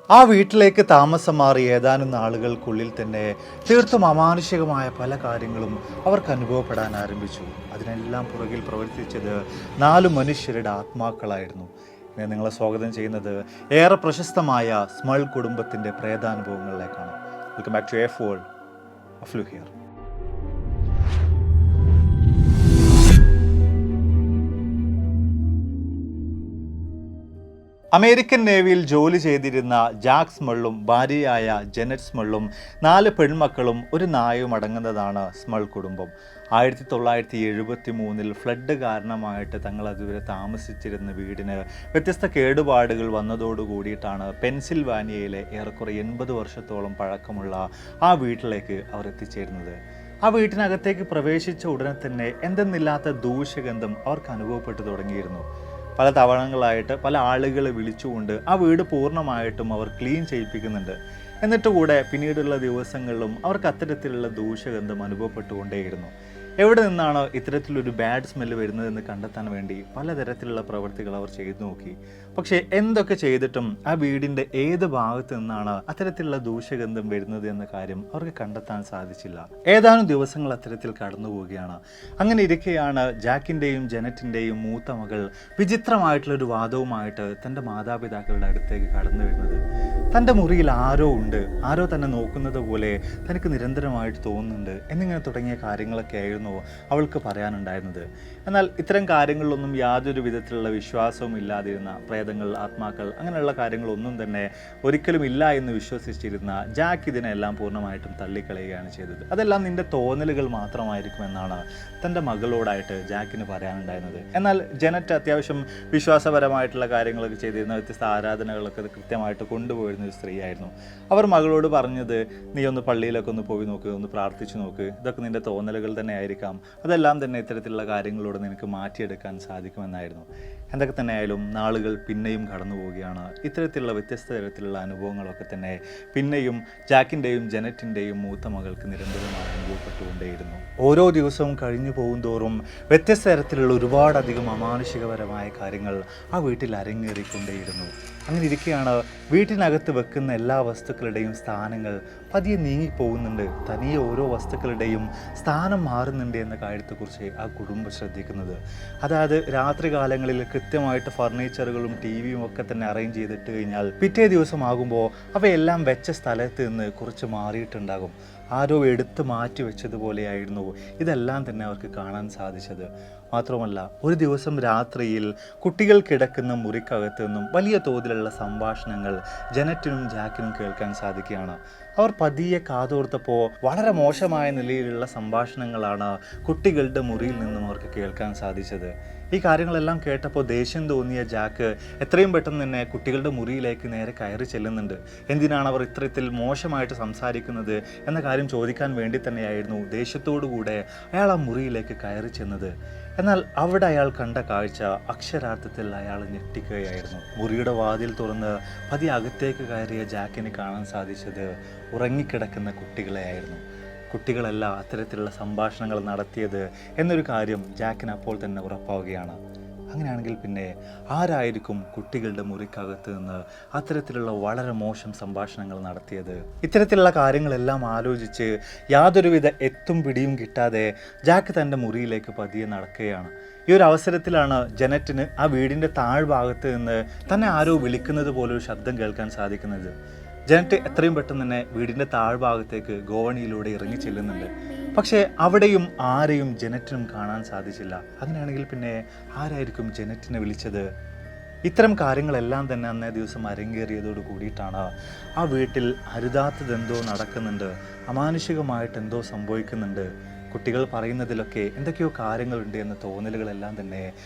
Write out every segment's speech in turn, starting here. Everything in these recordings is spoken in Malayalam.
ആ വീട്ടിലേക്ക് താമസം മാറി ഏതാനും നാളുകൾക്കുള്ളിൽ തന്നെ തീർത്തും അമാനുഷികമായ പല കാര്യങ്ങളും അവർക്ക് അനുഭവപ്പെടാൻ ആരംഭിച്ചു. അതിനെല്ലാം പുറകിൽ പ്രവർത്തിച്ചത് 4 മനുഷ്യരുടെ ആത്മാക്കളായിരുന്നു. ഞാൻ നിങ്ങളെ സ്വാഗതം ചെയ്യുന്നത് ഏറെ പ്രശസ്തമായ സ്മൾ കുടുംബത്തിൻ്റെ പ്രേതാനുഭവങ്ങളിലേക്കാണ്. Welcome back to F world. അഫ്ലു ഹിയർ. അമേരിക്കൻ നേവിയിൽ ജോലി ചെയ്തിരുന്ന ജാക്ക് സ്മള്ളും ഭാര്യയായ ജെനറ്റ് സ്മള്ളും 4 പെൺമക്കളും ഒരു നായയും അടങ്ങുന്നതാണ് സ്മൾ കുടുംബം. 1973 ഫ്ലഡ് കാരണമായിട്ട് തങ്ങൾ അതുവരെ താമസിച്ചിരുന്ന വീടിന് വ്യത്യസ്ത കേടുപാടുകൾ വന്നതോടുകൂടിയിട്ടാണ് പെൻസിൽവാനിയയിലെ ഏറെക്കുറെ 80 വർഷത്തോളം പഴക്കമുള്ള ആ വീട്ടിലേക്ക് അവർ എത്തിച്ചേരുന്നത്. ആ വീട്ടിനകത്തേക്ക് പ്രവേശിച്ച ഉടനെ തന്നെ എന്തെന്നില്ലാത്ത ദൂഷ്യഗന്ധം അവർക്ക് അനുഭവപ്പെട്ടു തുടങ്ങിയിരുന്നു. പല തവണകളായിട്ട് പല ആളുകളെ വിളിച്ചുകൊണ്ട് ആ വീട് പൂർണ്ണമായിട്ടും അവർ ക്ലീൻ ചെയ്യിപ്പിക്കുന്നുണ്ട്. എന്നിട്ട് കൂടെ പിന്നീടുള്ള ദിവസങ്ങളിലും അവർക്ക് അത്തരത്തിലുള്ള ദൂഷ്യഗന്ധം അനുഭവപ്പെട്ടുകൊണ്ടേയിരുന്നു. എവിടെ നിന്നാണ് ഇത്തരത്തിലൊരു ബാഡ് സ്മെല്ല് വരുന്നതെന്ന് കണ്ടെത്താൻ വേണ്ടി പലതരത്തിലുള്ള പ്രവൃത്തികൾ അവർ ചെയ്തു നോക്കി. പക്ഷേ എന്തൊക്കെ ചെയ്തിട്ടും ആ വീടിൻ്റെ ഏത് ഭാഗത്ത് നിന്നാണ് അത്തരത്തിലുള്ള ദൂഷ്യഗന്ധം വരുന്നത് എന്ന കാര്യം അവർക്ക് കണ്ടെത്താൻ സാധിച്ചില്ല. ഏതാനും ദിവസങ്ങൾ അത്തരത്തിൽ കടന്നു പോവുകയാണ്. അങ്ങനെ ഇരിക്കെയാണ് ജാക്കിൻ്റെയും ജെനറ്റിൻ്റെയും മൂത്ത മകൾ വിചിത്രമായിട്ടുള്ളൊരു വാദവുമായിട്ട് തൻ്റെ മാതാപിതാക്കളുടെ അടുത്തേക്ക് കടന്നു വരുന്നത്. തൻ്റെ മുറിയിൽ ആരോ ഉണ്ട്, ആരോ തന്നെ നോക്കുന്നത് പോലെ തനിക്ക് നിരന്തരമായിട്ട് തോന്നുന്നുണ്ട് എന്നിങ്ങനെ തുടങ്ങിയ കാര്യങ്ങളൊക്കെ ആയിരുന്നു അവൾക്ക് പറയാനുണ്ടായിരുന്നത്. എന്നാൽ ഇത്തരം കാര്യങ്ങളിലൊന്നും യാതൊരു വിധത്തിലുള്ള വിശ്വാസവും ഇല്ലാതിരുന്ന പ്രേതങ്ങൾ, ആത്മാക്കൾ, അങ്ങനെയുള്ള കാര്യങ്ങളൊന്നും തന്നെ ഒരിക്കലും ഇല്ല എന്ന് വിശ്വസിച്ചിരുന്ന ജാക്ക് ഇതിനെല്ലാം പൂർണ്ണമായിട്ടും തള്ളിക്കളയുകയാണ് ചെയ്തത്. അതെല്ലാം നിന്റെ തോന്നലുകൾ മാത്രമായിരിക്കുമെന്നാണ് തൻ്റെ മകളോടായിട്ട് ജാക്കിന് പറയാനുണ്ടായിരുന്നത്. എന്നാൽ ജെനറ്റ് അത്യാവശ്യം വിശ്വാസപരമായിട്ടുള്ള കാര്യങ്ങളൊക്കെ ചെയ്തിരുന്ന, വ്യത്യസ്ത ആരാധനകളൊക്കെ കൃത്യമായിട്ട് കൊണ്ടുപോയിരുന്ന ഒരു സ്ത്രീയായിരുന്നു. അവർ മകളോട് പറഞ്ഞത്, നീ ഒന്ന് പള്ളിയിലൊക്കെ ഒന്ന് പോയി നോക്ക്, ഒന്ന് പ്രാർത്ഥിച്ചു നോക്ക്, ഇതൊക്കെ നിന്റെ തോന്നലുകൾ തന്നെ ആയിരിക്കാം, അതെല്ലാം തന്നെ ഇത്തരത്തിലുള്ള കാര്യങ്ങളോട് നിനക്ക് മാറ്റിയെടുക്കാൻ സാധിക്കുമെന്നായിരുന്നു. എന്തൊക്കെ തന്നെ ആയാലും നാളുകൾ പിന്നെയും കടന്നു പോവുകയാണ്. ഇത്തരത്തിലുള്ള വ്യത്യസ്ത തരത്തിലുള്ള അനുഭവങ്ങളൊക്കെ തന്നെ പിന്നെയും ജാക്കിൻ്റെയും ജെനറ്റിൻ്റെയും മൂത്ത മകൾക്ക് നിരന്തരമായി അനുഭവപ്പെട്ടുകൊണ്ടേയിരുന്നു. ഓരോ ദിവസവും കഴിഞ്ഞു പോകും തോറും വ്യത്യസ്ത തരത്തിലുള്ള ഒരുപാടധികം അമാനുഷികപരമായ കാര്യങ്ങൾ ആ വീട്ടിൽ അരങ്ങേറിക്കൊണ്ടേയിരുന്നു. അങ്ങനെ ഇരിക്കെയാണ് വീട്ടിനകത്ത് വെക്കുന്ന എല്ലാ വസ്തുക്കളുടെയും സ്ഥാനങ്ങൾ പതിയെ നീങ്ങിപ്പോകുന്നുണ്ട്. തനിയെ ഓരോ വസ്തുക്കളുടെയും സ്ഥാനം മാറുന്നുണ്ട് എന്ന കാര്യത്തെക്കുറിച്ച് ആ കുടുംബം ശ്രദ്ധിക്കുന്നത്. അതായത് രാത്രി കാലങ്ങളിൽ കൃത്യമായിട്ട് ഫർണിച്ചറുകളും TV-യും ഒക്കെ തന്നെ അറേഞ്ച് ചെയ്തിട്ട് കഴിഞ്ഞാൽ പിറ്റേ ദിവസം ആകുമ്പോൾ അവയെല്ലാം വെച്ച സ്ഥലത്ത് നിന്ന് കുറച്ച് മാറിയിട്ടുണ്ടാകും. ആരോ എടുത്ത് മാറ്റി വെച്ചതുപോലെയായിരുന്നു ഇതെല്ലാം തന്നെ അവർക്ക് കാണാൻ സാധിച്ചത്. മാത്രമല്ല, ഒരു ദിവസം രാത്രിയിൽ കുട്ടികൾ കിടക്കുന്ന മുറിക്കകത്ത് നിന്നും വലിയ തോതിലുള്ള സംഭാഷണങ്ങൾ ജെനറ്റിനും ജാക്കിനും കേൾക്കാൻ സാധിക്കുകയാണ്. അവർ പതിയെ കാതോർത്തപ്പോൾ വളരെ മോശമായ നിലയിലുള്ള സംഭാഷണങ്ങളാണ് കുട്ടികളുടെ മുറിയിൽ നിന്നും അവർക്ക് കേൾക്കാൻ സാധിച്ചത്. ഈ കാര്യങ്ങളെല്ലാം കേട്ടപ്പോൾ ദേഷ്യം തോന്നിയ ജാക്ക് എത്രയും പെട്ടെന്ന് തന്നെ കുട്ടികളുടെ മുറിയിലേക്ക് നേരെ കയറി ചെല്ലുന്നുണ്ട്. എന്തിനാണ് അവർ ഇത്തരത്തിൽ മോശമായിട്ട് സംസാരിക്കുന്നത് എന്ന കാര്യം ചോദിക്കാൻ വേണ്ടി തന്നെയായിരുന്നു ദേഷ്യത്തോടുകൂടെ അയാൾ ആ മുറിയിലേക്ക് കയറി ചെന്നത്. എന്നാൽ അവിടെ അയാൾ കണ്ട കാഴ്ച അക്ഷരാർത്ഥത്തിൽ അയാൾ ഞെട്ടിക്കുകയായിരുന്നു. മുറിയുടെ വാതിൽ തുറന്ന് പതിയെ അകത്തേക്ക് കയറിയ ജാക്കിന് കാണാൻ സാധിച്ചത് ഉറങ്ങിക്കിടക്കുന്ന കുട്ടികളെയായിരുന്നു. കുട്ടികളല്ല അത്തരത്തിലുള്ള സംഭാഷണങ്ങൾ നടത്തിയത് എന്നൊരു കാര്യം ജാക്കിന് അപ്പോൾ തന്നെ ഉറപ്പാവുകയാണ്. അങ്ങനെയാണെങ്കിൽ പിന്നെ ആരായിരിക്കും കുട്ടികളുടെ മുറിക്കകത്ത് നിന്ന് അത്തരത്തിലുള്ള വളരെ മോശം സംഭാഷണങ്ങൾ നടത്തിയത്? ഇത്തരത്തിലുള്ള കാര്യങ്ങളെല്ലാം ആലോചിച്ച് യാതൊരുവിധ എത്തും പിടിയും കിട്ടാതെ ജാക്ക് തൻ്റെ മുറിയിലേക്ക് പതിയെ നടക്കുകയാണ്. ഈ ഒരു അവസരത്തിലാണ് ജെനറ്റിന് ആ വീടിൻ്റെ താഴ്ഭാഗത്ത് നിന്ന് തന്നെ ആരോ വിളിക്കുന്നത് പോലൊരു ശബ്ദം കേൾക്കാൻ സാധിക്കുന്നത്. ജെനറ്റ് എത്രയും പെട്ടെന്ന് തന്നെ വീടിൻ്റെ താഴ്ഭാഗത്തേക്ക് ഗോവണിയിലൂടെ ഇറങ്ങി ചെല്ലുന്നുണ്ട്. പക്ഷേ അവിടെയും ആരെയും ജെനറ്റിനും കാണാൻ സാധിച്ചില്ല. അങ്ങനെയാണെങ്കിൽ പിന്നെ ആരായിരിക്കും ജെനറ്റിനെ വിളിച്ചത്? ഇത്തരം കാര്യങ്ങളെല്ലാം തന്നെ അന്നേ ദിവസം അരങ്ങേറിയതോട് കൂടിയിട്ടാണ് ആ വീട്ടിൽ അരുതാത്തതെന്തോ നടക്കുന്നുണ്ട്, അമാനുഷികമായിട്ട് എന്തോ സംഭവിക്കുന്നുണ്ട്, കുട്ടികൾ പറയുന്നതിലൊക്കെ എന്തൊക്കെയോ കാര്യങ്ങളുണ്ട് എന്ന തോന്നലുകളെല്ലാം തന്നെ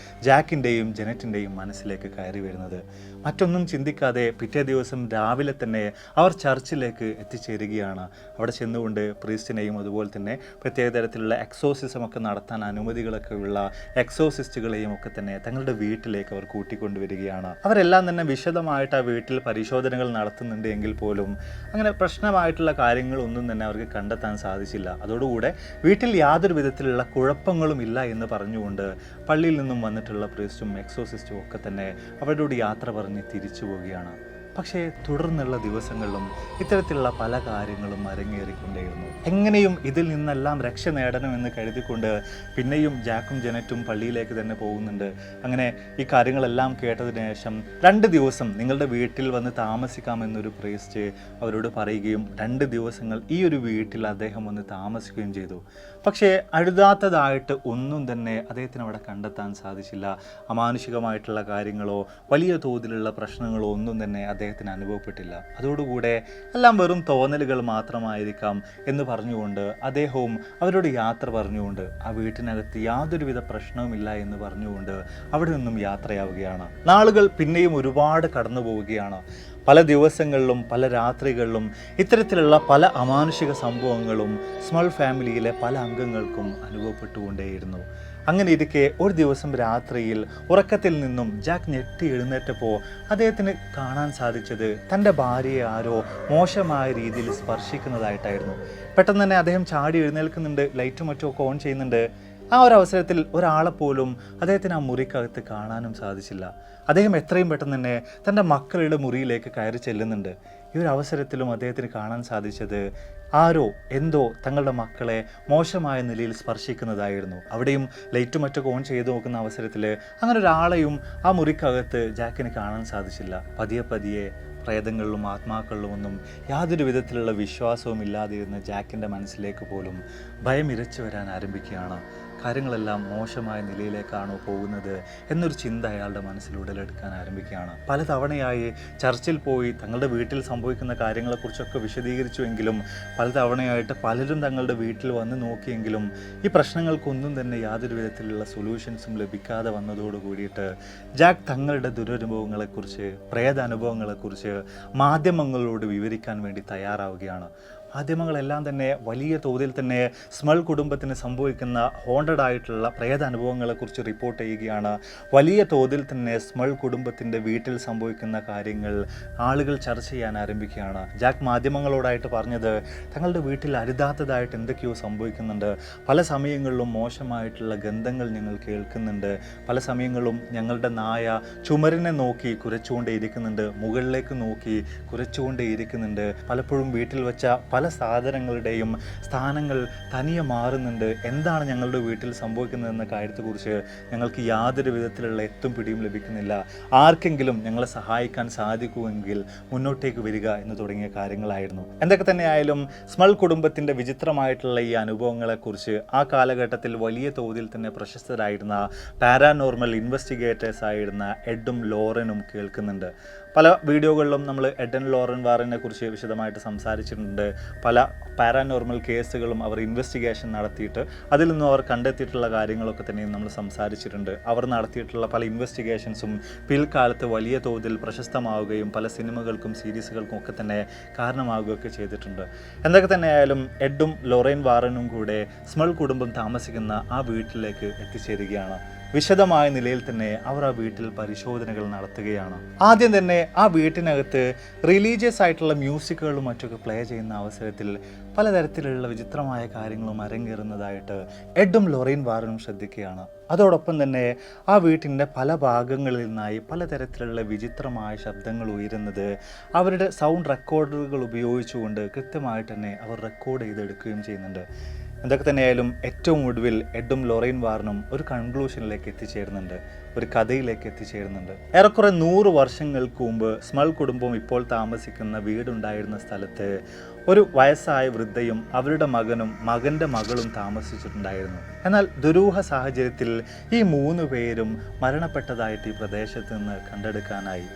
ജാക്കിൻ്റെയും ജെനറ്റിൻ്റെയും മനസ്സിലേക്ക് കയറി വരുന്നത്. മറ്റൊന്നും ചിന്തിക്കാതെ പിറ്റേ ദിവസം രാവിലെ തന്നെ അവർ ചർച്ചിലേക്ക് എത്തിച്ചേരുകയാണ്. അവിടെ ചെന്നുകൊണ്ട് പ്രീസ്റ്റിനെയും അതുപോലെ തന്നെ പ്രത്യേക തരത്തിലുള്ള എക്സോസിസം ഒക്കെ നടത്താൻ അനുമതികളൊക്കെ ഉള്ള എക്സോസിസ്റ്റുകളെയും ഒക്കെ തന്നെ തങ്ങളുടെ വീട്ടിലേക്ക് അവർ കൂട്ടിക്കൊണ്ടുവരികയാണ്. അവരെല്ലാം തന്നെ വിശദമായിട്ട് ആ വീട്ടിൽ പരിശോധനകൾ നടത്തുന്നുണ്ട് എങ്കിൽ പോലും അങ്ങനെ പ്രശ്നമായിട്ടുള്ള കാര്യങ്ങളൊന്നും തന്നെ അവർക്ക് കണ്ടെത്താൻ സാധിച്ചില്ല. അതോടുകൂടെ വീട്ടിൽ യാതൊരു വിധത്തിലുള്ള കുഴപ്പങ്ങളും ഇല്ല എന്ന് പറഞ്ഞുകൊണ്ട് പള്ളിയിൽ നിന്നും വന്നിട്ടുള്ള പ്രീസ്റ്റും എക്സോസിസ്റ്റും ഒക്കെ തന്നെ അവരോട് യാത്ര പറഞ്ഞ് തിരിച്ചു പോവുകയാണ്. പക്ഷേ തുടർന്നുള്ള ദിവസങ്ങളിലും ഇത്തരത്തിലുള്ള പല കാര്യങ്ങളും അരങ്ങേറിക്കൊണ്ടേയിരുന്നു. എങ്ങനെയും ഇതിൽ നിന്നെല്ലാം രക്ഷ നേടണമെന്ന് കരുതിക്കൊണ്ട് പിന്നെയും ജാക്കും ജനറ്റും പള്ളിയിലേക്ക് തന്നെ പോകുന്നുണ്ട്. അങ്ങനെ ഈ കാര്യങ്ങളെല്ലാം കേട്ടതിന് ശേഷം 2 ദിവസം നിങ്ങളുടെ വീട്ടിൽ വന്ന് താമസിക്കാമെന്നൊരു പ്രീസ്റ്റ് അവരോട് പറയുകയും 2 ദിവസങ്ങൾ ഈ ഒരു വീട്ടിൽ അദ്ദേഹം വന്ന് താമസിക്കുകയും ചെയ്തു. പക്ഷേ അഴുതാത്തതായിട്ട് ഒന്നും തന്നെ അദ്ദേഹത്തിന് അവിടെ കണ്ടെത്താൻ സാധിച്ചില്ല. അമാനുഷികമായിട്ടുള്ള കാര്യങ്ങളോ വലിയ തോതിലുള്ള പ്രശ്നങ്ങളോ ഒന്നും തന്നെ അദ്ദേഹത്തിന് അനുഭവപ്പെട്ടില്ല. അതോടുകൂടെ എല്ലാം വെറും തോന്നലുകൾ മാത്രമായിരിക്കാം എന്ന് പറഞ്ഞുകൊണ്ട് അദ്ദേഹവും അവരോട് യാത്ര പറഞ്ഞുകൊണ്ട് ആ വീട്ടിനകത്ത് യാതൊരുവിധ പ്രശ്നവുമില്ല എന്ന് പറഞ്ഞുകൊണ്ട് അവിടെ നിന്നും യാത്രയാവുകയാണ്. നാളുകൾ പിന്നെയും ഒരുപാട് കടന്നു പോവുകയാണ്. പല ദിവസങ്ങളിലും പല രാത്രികളിലും ഇത്തരത്തിലുള്ള പല അമാനുഷിക സംഭവങ്ങളും സ്മൾ ഫാമിലിയിലെ പല അംഗങ്ങൾക്കും അനുഭവപ്പെട്ടുകൊണ്ടേയിരുന്നു. അങ്ങനെ ഇരിക്കെ ഒരു ദിവസം രാത്രിയിൽ ഉറക്കത്തിൽ നിന്നും ജാക്ക് ഞെട്ടി എഴുന്നേറ്റപ്പോൾ അദ്ദേഹത്തിന് കാണാൻ സാധിച്ചത് തൻ്റെ ഭാര്യയെ ആരോ മോശമായ രീതിയിൽ സ്പർശിക്കുന്നതായിട്ടായിരുന്നു. പെട്ടെന്ന് തന്നെ അദ്ദേഹം ചാടി എഴുന്നേൽക്കുന്നുണ്ട്, ലൈറ്റും മറ്റുമൊക്കെ ഓൺ ചെയ്യുന്നുണ്ട്. ആ ഒരു അവസരത്തിൽ ഒരാളെപ്പോലും അദ്ദേഹത്തിന് ആ മുറിക്കകത്ത് കാണാനും സാധിച്ചില്ല. അദ്ദേഹം എത്രയും പെട്ടെന്ന് തന്നെ തൻ്റെ മക്കളുടെ മുറിയിലേക്ക് കയറി ചെല്ലുന്നുണ്ട്. ഈ ഒരു അവസരത്തിലും അദ്ദേഹത്തിന് കാണാൻ സാധിച്ചത് ആരോ എന്തോ തങ്ങളുടെ മക്കളെ മോശമായ നിലയിൽ സ്പർശിക്കുന്നതായിരുന്നു. അവിടെയും ലൈറ്റും മറ്റൊക്കെ ഓൺ ചെയ്ത് നോക്കുന്ന അവസരത്തിൽ അങ്ങനെ ഒരാളെയും ആ മുറിക്കകത്ത് ജാക്കിന് കാണാൻ സാധിച്ചില്ല. പതിയെ പതിയെ പ്രേതങ്ങളിലും ആത്മാക്കളിലും ഒന്നും യാതൊരു വിധത്തിലുള്ള വിശ്വാസവും ഇല്ലാതിരുന്ന ജാക്കിൻ്റെ മനസ്സിലേക്ക് പോലും ഭയം ഇരച്ചു വരാൻ ആരംഭിക്കുകയാണ്. കാര്യങ്ങളെല്ലാം മോശമായ നിലയിലേക്കാണോ പോകുന്നത് എന്നൊരു ചിന്ത അയാളുടെ മനസ്സിൽ ഉടലെടുക്കാൻ ആരംഭിക്കുകയാണ്. പലതവണയായി ചർച്ചിൽ പോയി തങ്ങളുടെ വീട്ടിൽ സംഭവിക്കുന്ന കാര്യങ്ങളെക്കുറിച്ചൊക്കെ വിശദീകരിച്ചുവെങ്കിലും പലതവണയായിട്ട് പലരും തങ്ങളുടെ വീട്ടിൽ വന്ന് നോക്കിയെങ്കിലും ഈ പ്രശ്നങ്ങൾക്കൊന്നും തന്നെ യാതൊരു വിധത്തിലുള്ള സൊല്യൂഷൻസും ലഭിക്കാതെ വന്നതോട് കൂടിയിട്ട് ജാക്ക് തങ്ങളുടെ ദുരനുഭവങ്ങളെക്കുറിച്ച് പ്രേതാനുഭവങ്ങളെക്കുറിച്ച് മാധ്യമങ്ങളോട് വിവരിക്കാൻ വേണ്ടി തയ്യാറാവുകയാണ്. മാധ്യമങ്ങളെല്ലാം തന്നെ വലിയ തോതിൽ തന്നെ സ്മൾ കുടുംബത്തിന് സംഭവിക്കുന്ന ഹോണ്ടഡ് ആയിട്ടുള്ള പ്രേതാനുഭവങ്ങളെക്കുറിച്ച് റിപ്പോർട്ട് ചെയ്യുകയാണ്. വലിയ തോതിൽ തന്നെ സ്മൾ കുടുംബത്തിൻ്റെ വീട്ടിൽ സംഭവിക്കുന്ന കാര്യങ്ങൾ ആളുകൾ ചർച്ച ചെയ്യാൻ ആരംഭിക്കുകയാണ്. ജാക്ക് മാധ്യമങ്ങളോടായിട്ട് പറഞ്ഞത് തങ്ങളുടെ വീട്ടിൽ അരുതാത്തതായിട്ട് എന്തൊക്കെയോ സംഭവിക്കുന്നുണ്ട്. പല സമയങ്ങളിലും മോശമായിട്ടുള്ള ഗന്ധങ്ങൾ ഞങ്ങൾ കേൾക്കുന്നുണ്ട്. പല സമയങ്ങളിലും ഞങ്ങളുടെ നായ ചുമരിനെ നോക്കി കുരച്ചുകൊണ്ടേയിരിക്കുന്നുണ്ട്, മുകളിലേക്ക് നോക്കി കുരച്ചുകൊണ്ടേയിരിക്കുന്നുണ്ട്. പലപ്പോഴും വീട്ടിൽ വെച്ച പല സാധനങ്ങളുടെയും സ്ഥാനങ്ങൾ തനിയെ മാറുന്നുണ്ട്. എന്താണ് ഞങ്ങളുടെ വീട്ടിൽ സംഭവിക്കുന്നതെന്ന കാര്യത്തെക്കുറിച്ച് ഞങ്ങൾക്ക് യാതൊരു വിധത്തിലുള്ള എത്തും പിടിയും ലഭിക്കുന്നില്ല. ആർക്കെങ്കിലും ഞങ്ങളെ സഹായിക്കാൻ സാധിക്കുമെങ്കിൽ മുന്നോട്ടേക്ക് വരിക എന്ന് തുടങ്ങിയ കാര്യങ്ങളായിരുന്നു. എന്തൊക്കെ തന്നെയായാലും സ്മൾ കുടുംബത്തിൻ്റെ വിചിത്രമായിട്ടുള്ള ഈ അനുഭവങ്ങളെക്കുറിച്ച് ആ കാലഘട്ടത്തിൽ വലിയ തോതിൽ തന്നെ പ്രശസ്തരായിരുന്ന പാരാനോർമൽ ഇൻവെസ്റ്റിഗേറ്റേഴ്സ് ആയിരുന്ന എഡും ലോറനും കേൾക്കുന്നുണ്ട്. പല വീഡിയോകളിലും നമ്മൾ എഡൻ ലോറൻ വാറിനെ കുറിച്ച് വിശദമായിട്ട് സംസാരിച്ചിട്ടുണ്ട്. പല പാരാനോർമൽ കേസുകളും അവർ ഇൻവെസ്റ്റിഗേഷൻ നടത്തിയിട്ട് അതിൽ നിന്നും അവർ കണ്ടെത്തിയിട്ടുള്ള കാര്യങ്ങളൊക്കെ തന്നെയും നമ്മൾ സംസാരിച്ചിട്ടുണ്ട്. അവർ നടത്തിയിട്ടുള്ള പല ഇൻവെസ്റ്റിഗേഷൻസും പിൽക്കാലത്ത് വലിയ തോതിൽ പ്രശസ്തമാവുകയും പല സിനിമകൾക്കും സീരീസുകൾക്കും ഒക്കെ തന്നെ കാരണമാവുകയൊക്കെ ചെയ്തിട്ടുണ്ട്. എന്തൊക്കെ തന്നെയായാലും എഡും ലോറൻ വാറനും കൂടെ സ്മൾ കുടുംബം താമസിക്കുന്ന ആ വീട്ടിലേക്ക് എത്തിച്ചേരുകയാണ്. വിശദമായ നിലയിൽ തന്നെ അവർ ആ വീട്ടിൽ പരിശോധനകൾ നടത്തുകയാണ്. ആദ്യം തന്നെ ആ വീട്ടിനകത്ത് റിലീജിയസ് ആയിട്ടുള്ള മ്യൂസിക്കുകളും മറ്റൊക്കെ പ്ലേ ചെയ്യുന്ന അവസരത്തിൽ പലതരത്തിലുള്ള വിചിത്രമായ കാര്യങ്ങളും അരങ്ങേറുന്നതായിട്ട് എഡും ലോറൻ വാറനും ശ്രദ്ധിക്കുകയാണ്. അതോടൊപ്പം തന്നെ ആ വീട്ടിൻ്റെ പല ഭാഗങ്ങളിൽ നിന്നായി പലതരത്തിലുള്ള വിചിത്രമായ ശബ്ദങ്ങൾ ഉയരുന്നത് അവരുടെ സൗണ്ട് റെക്കോർഡറുകൾ ഉപയോഗിച്ചുകൊണ്ട് കൃത്യമായിട്ട് തന്നെ അവർ റെക്കോർഡ് ചെയ്തെടുക്കുകയും ചെയ്യുന്നുണ്ട്. എന്തൊക്കെ തന്നെയായാലും ഏറ്റവും ഒടുവിൽ എഡും ലോറൻ വാറനും ഒരു കൺക്ലൂഷനിലേക്ക് എത്തിച്ചേരുന്നുണ്ട്, ഒരു കഥയിലേക്ക് എത്തിച്ചേരുന്നുണ്ട്. ഏറെക്കുറെ 100 വർഷങ്ങൾക്ക് മുമ്പ് സ്മൾ കുടുംബം ഇപ്പോൾ താമസിക്കുന്ന വീടുണ്ടായിരുന്ന സ്ഥലത്ത് ഒരു വയസ്സായ വൃദ്ധയും അവരുടെ മകനും മകൻ്റെ മകളും താമസിച്ചിട്ടുണ്ടായിരുന്നു. എന്നാൽ ദുരൂഹ സാഹചര്യത്തിൽ ഈ 3 പേരും മരണപ്പെട്ടതായിട്ട് ഈ പ്രദേശത്ത് നിന്ന് കണ്ടെടുക്കാനായി.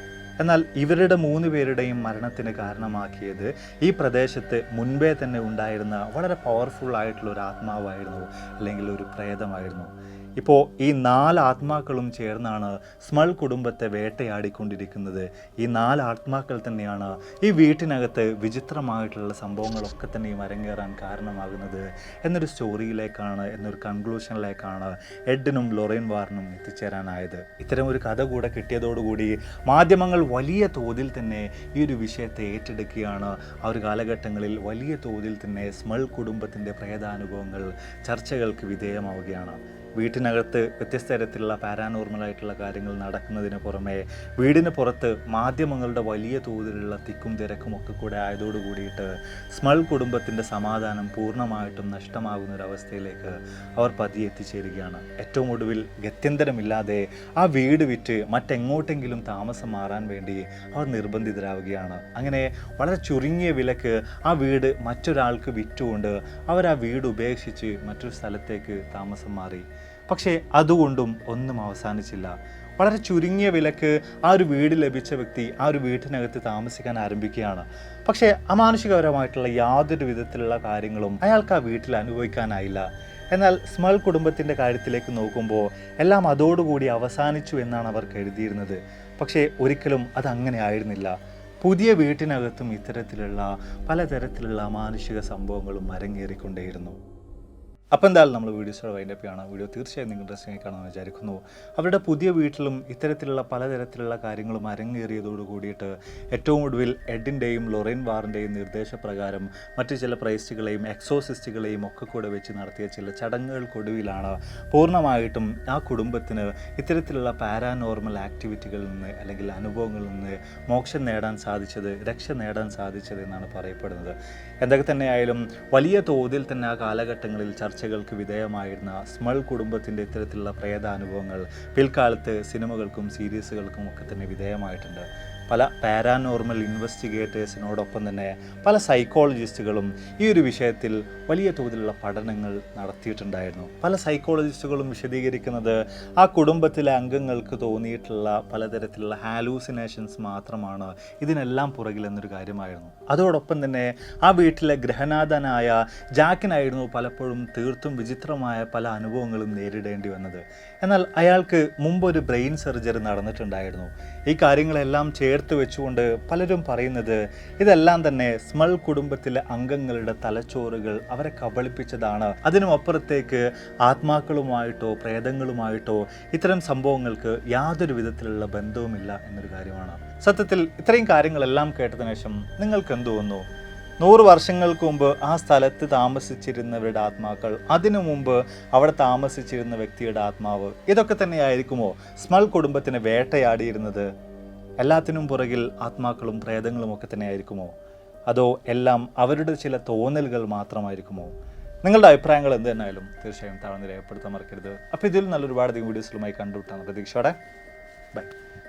എന്നാൽ ഇവരുടെ 3 പേരുടെയും മരണത്തിന് കാരണമാക്കിയത് ഈ പ്രദേശത്ത് മുൻപേ തന്നെ ഉണ്ടായിരുന്ന വളരെ പവർഫുൾ ആയിട്ടുള്ള ഒരു ആത്മാവായിരുന്നു, അല്ലെങ്കിൽ ഒരു പ്രേതമായിരുന്നു. ഇപ്പോൾ ഈ 4 ആത്മാക്കളും ചേർന്നാണ് സ്മൾ കുടുംബത്തെ വേട്ടയാടിക്കൊണ്ടിരിക്കുന്നത്. ഈ 4 ആത്മാക്കൾ തന്നെയാണ് ഈ വീട്ടിനകത്ത് വിചിത്രമായിട്ടുള്ള സംഭവങ്ങളൊക്കെ തന്നെയും അരങ്ങേറാൻ കാരണമാകുന്നത് എന്നൊരു സ്റ്റോറിയിലേക്കാണ്, എന്നൊരു കൺക്ലൂഷനിലേക്കാണ് എഡിനും ലോറൻ വാറിനും എത്തിച്ചേരാനായത്. ഇത്തരം ഒരു കഥ കൂടെ കിട്ടിയതോടുകൂടി മാധ്യമങ്ങൾ വലിയ തോതിൽ തന്നെ ഈ ഒരു വിഷയത്തെ ഏറ്റെടുക്കുകയാണ്. ആ ഒരു കാലഘട്ടങ്ങളിൽ വലിയ തോതിൽ തന്നെ സ്മൾ കുടുംബത്തിൻ്റെ പ്രേതാനുഭവങ്ങൾ ചർച്ചകൾക്ക് വിധേയമാവുകയാണ്. വീട്ടിനകത്ത് വ്യത്യസ്ത തരത്തിലുള്ള പാരാനോർമലായിട്ടുള്ള കാര്യങ്ങൾ നടക്കുന്നതിന് പുറമെ വീടിന് പുറത്ത് മാധ്യമങ്ങളുടെ വലിയ തോതിലുള്ള തിക്കും തിരക്കും ഒക്കെ കൂടെ ആയതോടു കൂടിയിട്ട് സ്മൾ കുടുംബത്തിൻ്റെ സമാധാനം പൂർണ്ണമായിട്ടും നഷ്ടമാകുന്നൊരവസ്ഥയിലേക്ക് അവർ പതിയെ എത്തിച്ചേരുകയാണ്. ഏറ്റവും ഒടുവിൽ ഗത്യന്തരമില്ലാതെ ആ വീട് വിറ്റ് മറ്റെങ്ങോട്ടെങ്കിലും താമസം മാറാൻ വേണ്ടി അവർ നിർബന്ധിതരാവുകയാണ്. അങ്ങനെ വളരെ ചുരുങ്ങിയ വിലക്ക് ആ വീട് മറ്റൊരാൾക്ക് വിറ്റുകൊണ്ട് അവർ ആ വീട് ഉപേക്ഷിച്ച് മറ്റൊരു സ്ഥലത്തേക്ക് താമസം മാറി. പക്ഷേ അതുകൊണ്ടും ഒന്നും അവസാനിച്ചില്ല. വളരെ ചുരുങ്ങിയ വിലക്ക് ആ ഒരു വീട് ലഭിച്ച വ്യക്തി ആ ഒരു വീട്ടിനകത്ത് താമസിക്കാൻ ആരംഭിക്കുകയാണ്. പക്ഷേ അമാനുഷികപരമായിട്ടുള്ള യാതൊരു വിധത്തിലുള്ള കാര്യങ്ങളും അയാൾക്ക് ആ വീട്ടിൽ അനുഭവിക്കാനായില്ല. എന്നാൽ സ്മൾ കുടുംബത്തിൻ്റെ കാര്യത്തിലേക്ക് നോക്കുമ്പോൾ എല്ലാം അതോടുകൂടി അവസാനിച്ചു എന്നാണ് അവർ കരുതിയിരുന്നത്. പക്ഷേ ഒരിക്കലും അതങ്ങനെ ആയിരുന്നില്ല. പുതിയ വീട്ടിനകത്തും ഇത്തരത്തിലുള്ള പലതരത്തിലുള്ള അമാനുഷിക സംഭവങ്ങളും അരങ്ങേറിക്കൊണ്ടേയിരുന്നു. അപ്പോൾ എന്തായാലും നമ്മൾ വീഡിയോസോടെ വൈൻഡപ്പ് ചെയ്യണം. വീഡിയോ തീർച്ചയായും നിങ്ങൾ ഇൻട്രസ്റ്റിംഗ് കാണുമെന്ന് വിചാരിക്കുന്നു. അവരുടെ പുതിയ വീട്ടിലും ഇത്തരത്തിലുള്ള പലതരത്തിലുള്ള കാര്യങ്ങളും അരങ്ങേറിയതോട് കൂടിയിട്ട് ഏറ്റവും ഒടുവിൽ എഡിൻ്റെയും ലൊറൈൻ വാറിൻ്റെയും നിർദ്ദേശപ്രകാരം മറ്റു ചില പ്രൈസ്റ്റുകളെയും എക്സോസിസ്റ്റുകളെയും ഒക്കെ കൂടെ വെച്ച് നടത്തിയ ചില ചടങ്ങുകൾക്കൊടുവിലാണ് പൂർണ്ണമായിട്ടും ആ കുടുംബത്തിന് ഇത്തരത്തിലുള്ള പാരാനോർമൽ ആക്ടിവിറ്റികളിൽ നിന്ന് അല്ലെങ്കിൽ അനുഭവങ്ങളിൽ നിന്ന് മോക്ഷം നേടാൻ സാധിച്ചത്, രക്ഷ നേടാൻ സാധിച്ചത് എന്നാണ് പറയപ്പെടുന്നത്. എന്തൊക്കെ തന്നെയായാലും വലിയ തോതിൽ തന്നെ ആ കാലഘട്ടങ്ങളിൽ ചർച്ചകൾക്ക് വിധേയമായിരുന്ന സ്മൾ കുടുംബത്തിൻ്റെ ഇത്തരത്തിലുള്ള പ്രേതാനുഭവങ്ങൾ പിൽക്കാലത്ത് സിനിമകൾക്കും സീരീസുകൾക്കും ഒക്കെ തന്നെ വിധേയമായിട്ടുണ്ട്. പല പാരാനോർമൽ ഇൻവെസ്റ്റിഗേറ്റേഴ്സിനോടൊപ്പം തന്നെ പല സൈക്കോളജിസ്റ്റുകളും ഈ ഒരു വിഷയത്തിൽ വലിയ തോതിലുള്ള പഠനങ്ങൾ നടത്തിയിട്ടുണ്ടായിരുന്നു. പല സൈക്കോളജിസ്റ്റുകളും വിശദീകരിക്കുന്നത് ആ കുടുംബത്തിലെ അംഗങ്ങൾക്ക് തോന്നിയിട്ടുള്ള പലതരത്തിലുള്ള ഹാലൂസിനേഷൻസ് മാത്രമാണ് ഇതിനെല്ലാം പുറകിലെന്നൊരു കാര്യമായിരുന്നു. അതോടൊപ്പം തന്നെ ആ വീട്ടിലെ ഗ്രഹനാഥനായ ജാക്കിനായിരുന്നു പലപ്പോഴും തീർത്തും വിചിത്രമായ പല അനുഭവങ്ങളും നേരിടേണ്ടി വന്നത്. എന്നാൽ അയാൾക്ക് മുമ്പൊരു ബ്രെയിൻ സർജറി നടന്നിട്ടുണ്ടായിരുന്നു. ഈ കാര്യങ്ങളെല്ലാം ചേർത്ത് വെച്ചുകൊണ്ട് പലരും പറയുന്നത് ഇതെല്ലാം തന്നെ സ്മൾ കുടുംബത്തിലെ അംഗങ്ങളുടെ തലച്ചോറുകൾ അവരെ കബളിപ്പിച്ചതാണ്. അതിനുമപ്പുറത്തേക്ക് ആത്മാക്കളുമായിട്ടോ പ്രേതങ്ങളുമായിട്ടോ ഇത്തരം സംഭവങ്ങൾക്ക് യാതൊരു വിധത്തിലുള്ള ബന്ധവുമില്ല എന്നൊരു കാര്യമാണ്. സത്യത്തിൽ ഇത്രയും കാര്യങ്ങളെല്ലാം കേട്ടതിനു ശേഷം നിങ്ങൾക്ക് എന്ത് തോന്നുന്നു? 100 വർഷങ്ങൾക്ക് മുമ്പ് ആ സ്ഥലത്ത് താമസിച്ചിരുന്നവരുടെ ആത്മാക്കൾ, അതിനു മുമ്പ് അവിടെ താമസിച്ചിരുന്ന വ്യക്തിയുടെ ആത്മാവ്, ഇതൊക്കെ തന്നെയായിരിക്കുമോ സ്മൾ കുടുംബത്തിനെ വേട്ടയാടിയിരുന്നത്? എല്ലാത്തിനും പുറകിൽ ആത്മാക്കളും പ്രേതങ്ങളും ഒക്കെ തന്നെയായിരിക്കുമോ? അതോ എല്ലാം അവരുടെ ചില തോന്നലുകൾ മാത്രമായിരിക്കുമോ? നിങ്ങളുടെ അഭിപ്രായങ്ങൾ എന്ത് തന്നെയായാലും തീർച്ചയായും താഴ്ന്ന് രേഖപ്പെടുത്താൻ മറക്കരുത്. അപ്പോൾ ഇതിൽ നല്ലൊരുപാട് വീഡിയോസിലുമായി കണ്ടുവിട്ടാണ് പ്രതീക്ഷയോടെ. ബൈ.